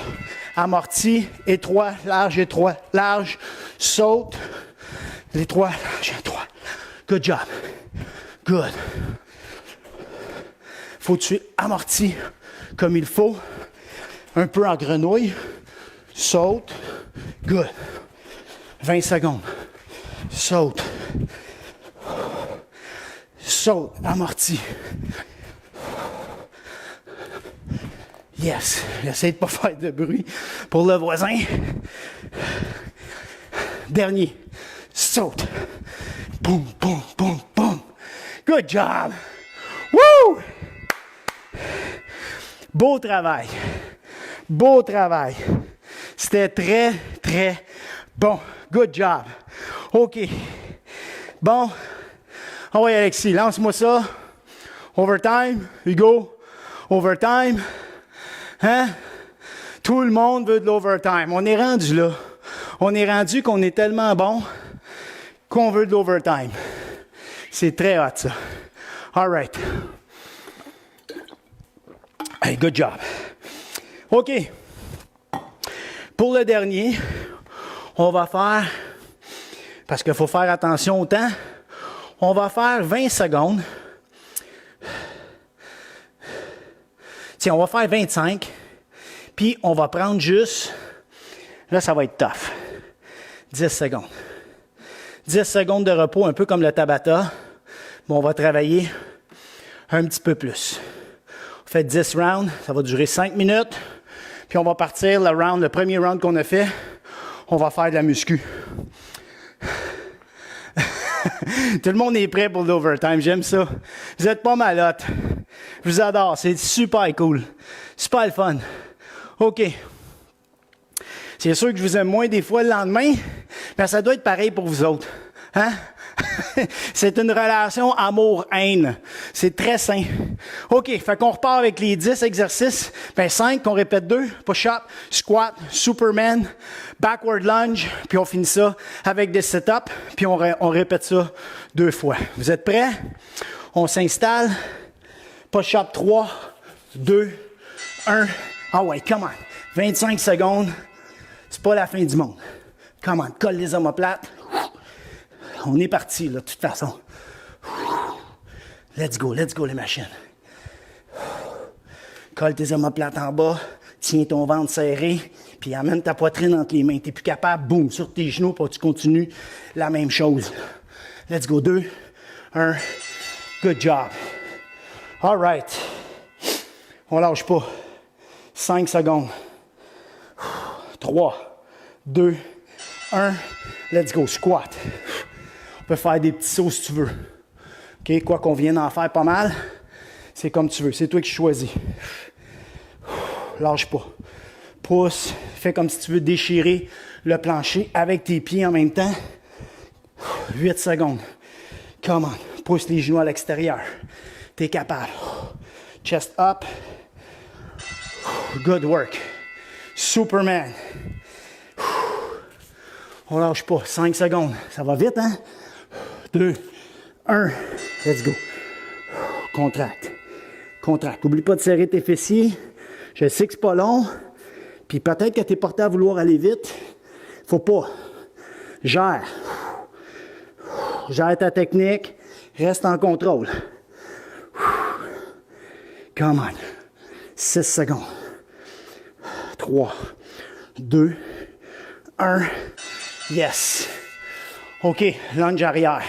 Amorti. Étroit. Large. Étroit. Large. Saute. L'étroit. Large. Étroit. Good job. Good. Faut que tu amortis comme il faut. Un peu en grenouille. Saute. Good. 20 secondes. Saute. Saute. Amorti. Yes. Essaye de ne pas faire de bruit pour le voisin. Dernier. Saute. Boum, boum, boum, boum. Good job. Woo! Beau travail. Beau travail. C'était très, très bon. Good job. OK. Bon. Ah oui, Alexis, lance-moi ça. Overtime. Hugo. Overtime. Hein? Tout le monde veut de l'overtime. On est rendu là. On est rendu qu'on est tellement bon qu'on veut de l'overtime. C'est très hot, ça. All right. Hey, good job. OK. Pour le dernier, on va faire, parce qu'il faut faire attention au temps, on va faire 20 secondes. Tiens, on va faire 25. Puis, on va prendre juste, là, ça va être tough. 10 secondes. 10 secondes de repos, un peu comme le Tabata. Bon, on va travailler un petit peu plus. On fait 10 rounds, ça va durer 5 minutes. Puis on va partir le premier round qu'on a fait, on va faire de la muscu. Tout le monde est prêt pour l'overtime, j'aime ça. Vous êtes pas malotes. Je vous adore, c'est super cool. Super le fun. OK. C'est sûr que je vous aime moins des fois le lendemain, mais ça doit être pareil pour vous autres. Hein? C'est une relation amour-haine. C'est très sain. OK, fait qu'on repart avec les 10 exercices. 5, qu'on répète 2. Push-up, squat, Superman, backward lunge. Puis on finit ça avec des sit-ups. Puis on répète ça 2 fois. Vous êtes prêts? On s'installe. Push-up 3, 2, 1. Ah ouais, come on. 25 secondes. C'est pas la fin du monde. Come on, colle les omoplates. On est parti, là, de toute façon. Let's go les machines. Colle tes omoplates en bas, tiens ton ventre serré, puis amène ta poitrine entre les mains. T'es plus capable, boum, sur tes genoux, puis tu continues la même chose. Let's go, 2, 1. Good job. All right. On lâche pas. 5 secondes. 3, 2, 1. Let's go, squat. On peut faire des petits sauts si tu veux. OK, quoi qu'on vienne d'en faire pas mal, c'est comme tu veux. C'est toi qui choisis. Lâche pas. Pousse. Fais comme si tu veux déchirer le plancher avec tes pieds en même temps. 8 secondes. Come on. Pousse les genoux à l'extérieur. T'es capable. Chest up. Good work. Superman. On lâche pas. 5 secondes. Ça va vite, hein? 2, 1. Let's go. Contracte. Contracte. N'oublie pas de serrer tes fessiers. Je sais que c'est pas long. Puis peut-être que tu es porté à vouloir aller vite. Faut pas. Gère. Gère ta technique. Reste en contrôle. Come on. 6 secondes. 3, 2, 1. Yes. OK, lunge arrière.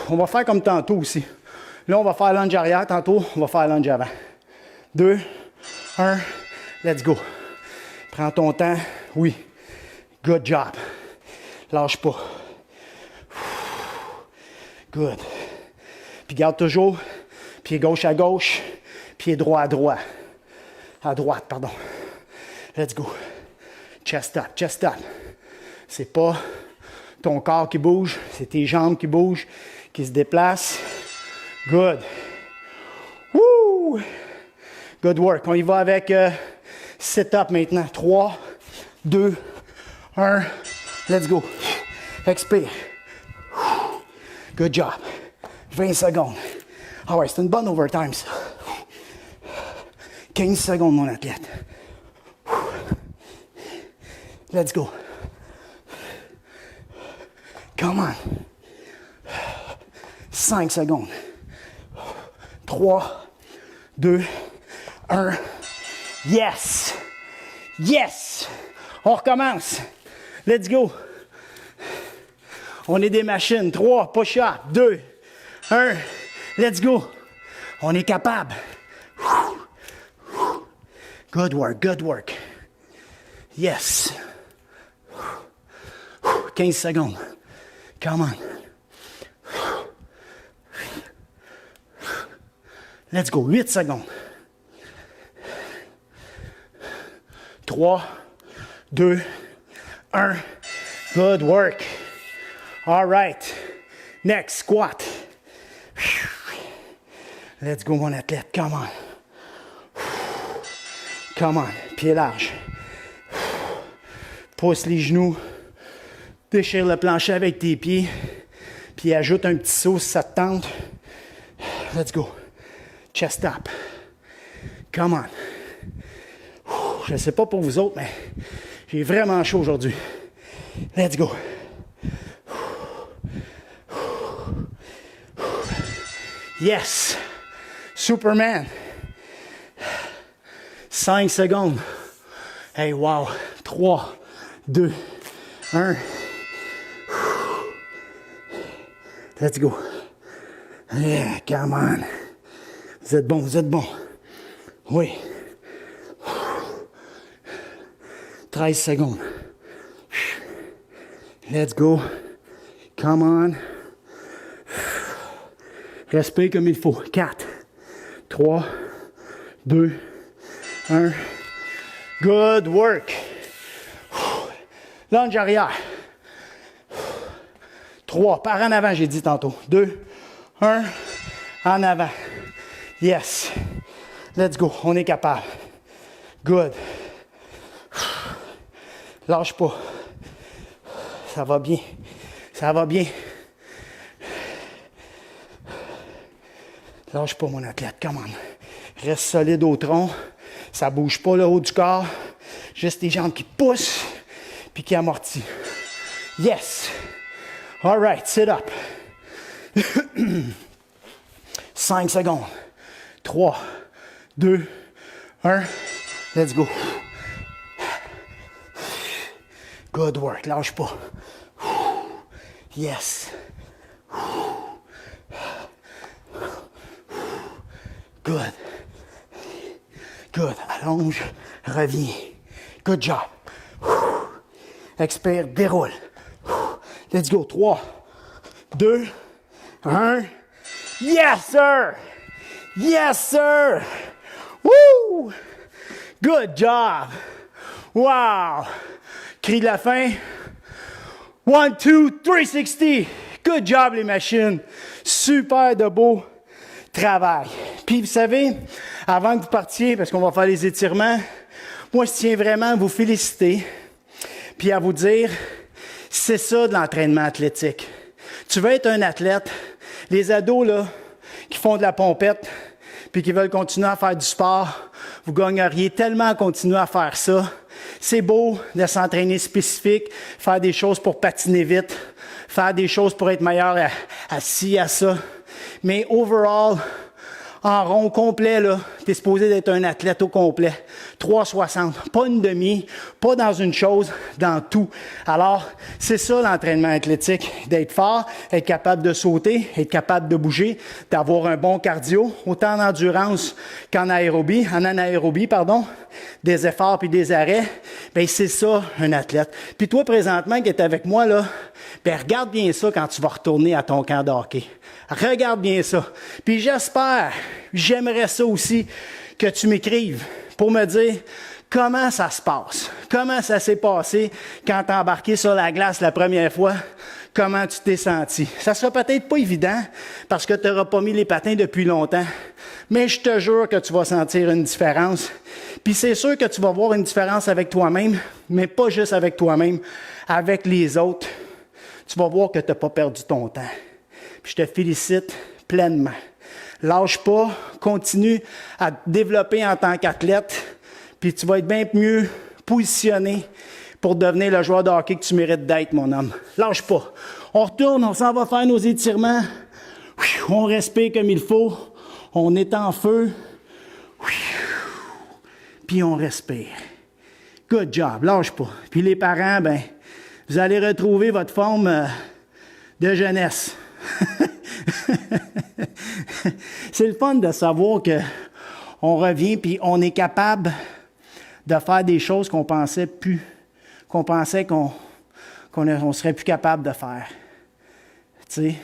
On va faire comme tantôt aussi. Là, on va faire lunge arrière. Tantôt, on va faire lunge avant. 2, 1, let's go. Prends ton temps. Oui. Good job. Lâche pas. Good. Puis garde toujours pied gauche à gauche, pied droit à droite. À droite, pardon. Let's go. Chest up, chest up. C'est pas ton corps qui bouge, c'est tes jambes qui bougent, qui se déplacent. Good. Woo! Good work. On y va avec sit-up maintenant. 3, 2, 1. Let's go. Expire. Good job. 20 secondes. Ah ouais, c'est une bonne overtime, ça. 15 secondes, mon athlète. Let's go. Come on. 5 secondes. 3, 2, 1. Yes! Yes! On recommence. Let's go. On est des machines. 3, push-up. 2, 1. Let's go. On est capable. Good work, good work. Yes. 15 secondes. Come on. Let's go. 8 secondes. 3, 2, 1. Good work. All right. Next, squat. Let's go, mon athlète. Come on. Come on. Pied large. Pousse les genoux. Déchire le plancher avec tes pieds. Puis ajoute un petit saut si ça te tente. Let's go. Chest up. Come on. Je ne sais pas pour vous autres, mais j'ai vraiment chaud aujourd'hui. Let's go. Yes. Superman. 5 secondes. Hey, wow. 3, 2, 1. Let's go. Yeah, come on. Vous êtes bon, vous êtes bon. Oui. 13 secondes. Let's go. Come on. Respire comme il faut. 4, 3, 2, 1. Good work. Lunge arrière. 3, par en avant, j'ai dit tantôt. 2, 1, en avant. Yes. Let's go. On est capable. Good. Lâche pas. Ça va bien. Ça va bien. Lâche pas, mon athlète. Come on. Reste solide au tronc. Ça bouge pas le haut du corps. Juste tes jambes qui poussent puis qui amortissent. Yes. All right. Sit up. 5 secondes. 3, 2, 1. Let's go. Good work. Lâche pas. Yes. Good. Good. Allonge. Reviens. Good job. Expire. Déroule. Let's go. 3, 2, 1. Yes, sir! Yes, sir! Woo! Good job! Wow! Cri de la fin. 1, 2, 360. Good job, les machines. Super de beau travail. Puis, vous savez, avant que vous partiez, parce qu'on va faire les étirements, moi, je tiens vraiment à vous féliciter puis à vous dire, c'est ça de l'entraînement athlétique. Tu veux être un athlète, les ados, là, qui font de la pompette puis qui veulent continuer à faire du sport, vous gagneriez tellement à continuer à faire ça. C'est beau de s'entraîner spécifique, faire des choses pour patiner vite, faire des choses pour être meilleur à ci, à ça. Mais overall, en rond complet, là, t'es supposé d'être un athlète au complet. 360, pas une demi, pas dans une chose, dans tout. Alors, c'est ça l'entraînement athlétique, d'être fort, être capable de sauter, être capable de bouger, d'avoir un bon cardio, autant en endurance qu'en aérobie, en anaérobie, pardon, des efforts puis des arrêts. Bien, c'est ça, un athlète. Puis toi, présentement, qui es avec moi, là, bien, regarde bien ça quand tu vas retourner à ton camp de hockey. Regarde bien ça. Puis j'aimerais ça aussi que tu m'écrives pour me dire Comment ça se passe? Comment ça s'est passé quand tu as embarqué sur la glace la première fois? Comment tu t'es senti? Ça sera peut-être pas évident parce que tu n'auras pas mis les patins depuis longtemps, mais je te jure que tu vas sentir une différence. Puis c'est sûr que tu vas voir une différence avec toi-même, mais pas juste avec toi-même, avec les autres. Tu vas voir que tu n'as pas perdu ton temps. Puis je te félicite pleinement. Lâche pas, continue à te développer en tant qu'athlète, puis tu vas être bien mieux positionné pour devenir le joueur de hockey que tu mérites d'être, mon homme. Lâche pas. On retourne, on s'en va faire nos étirements. On respire comme il faut. On est en feu. Puis on respire. Good job, lâche pas. Puis les parents, ben, vous allez retrouver votre forme de jeunesse. C'est le fun de savoir qu'on revient puis on est capable de faire des choses qu'on pensait qu'on serait plus capable de faire. Tu sais,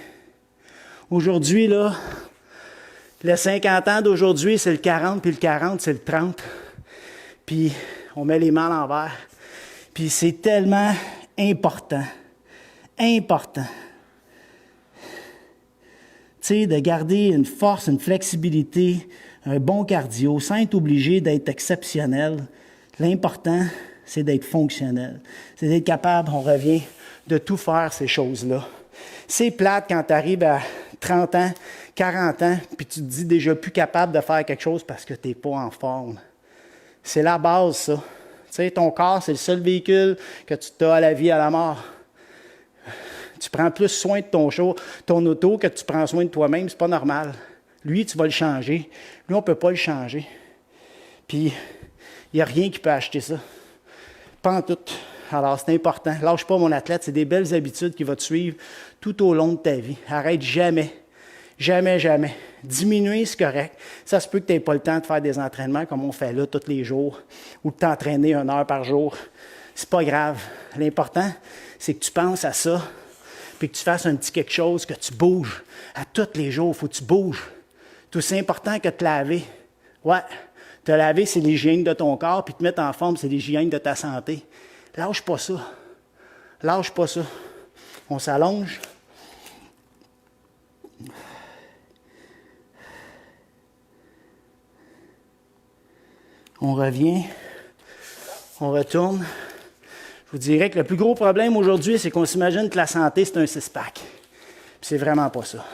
aujourd'hui, là, le 50 ans d'aujourd'hui, c'est le 40, puis le 40, c'est le 30. Puis on met les mains à l'envers. Puis c'est tellement important. Important. Tu sais, de garder une force, une flexibilité, un bon cardio, sans être obligé d'être exceptionnel. L'important, c'est d'être fonctionnel. C'est d'être capable, on revient, de tout faire ces choses-là. C'est plate quand tu arrives à 30 ans, 40 ans, puis tu te dis déjà plus capable de faire quelque chose parce que tu n'es pas en forme. C'est la base, ça. Tu sais, ton corps, c'est le seul véhicule que tu as à la vie, à la mort. Tu prends plus soin de ton auto que tu prends soin de toi-même, c'est pas normal. Lui, tu vas le changer. Lui, on ne peut pas le changer. Puis, il n'y a rien qui peut acheter ça. Pas en tout. Alors, c'est important. Lâche pas, mon athlète. C'est des belles habitudes qui vont te suivre tout au long de ta vie. Arrête jamais. Jamais, jamais. Diminuer, c'est correct. Ça se peut que tu n'aies pas le temps de faire des entraînements comme on fait là tous les jours ou de t'entraîner 1 heure par jour. C'est pas grave. L'important, c'est que tu penses à ça puis que tu fasses un petit quelque chose, que tu bouges. À tous les jours, il faut que tu bouges. C'est aussi important que te laver. Ouais. Te laver, c'est l'hygiène de ton corps, puis te mettre en forme, c'est l'hygiène de ta santé. Lâche pas ça. Lâche pas ça. On s'allonge. On revient. On retourne. Je vous dirais que le plus gros problème aujourd'hui, c'est qu'on s'imagine que la santé, c'est un six-pack. Puis c'est vraiment pas ça.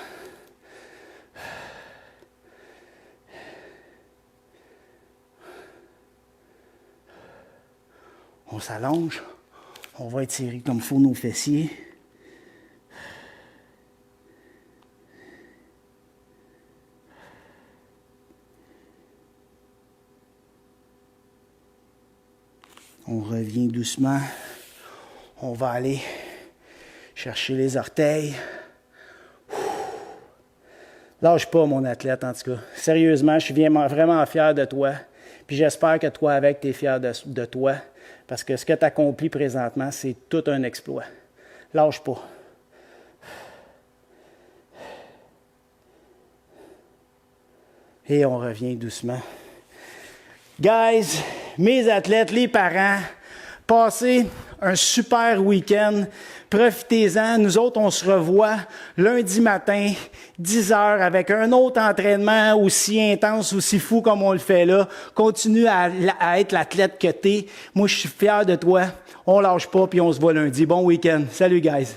On s'allonge, on va étirer comme il faut nos fessiers. On revient doucement. On va aller chercher les orteils. Lâche pas, mon athlète, en tout cas. Sérieusement, je suis vraiment fier de toi. Puis j'espère que toi, avec, tu es fier de toi. Parce que ce que tu accomplis présentement, c'est tout un exploit. Lâche pas. Et on revient doucement. Guys, mes athlètes, les parents, passez un super week-end. Profitez-en. Nous autres, on se revoit lundi matin, 10 heures, avec un autre entraînement aussi intense, aussi fou comme on le fait là. Continue à être l'athlète que t'es. Moi, je suis fier de toi. On lâche pas, puis on se voit lundi. Bon week-end. Salut, guys.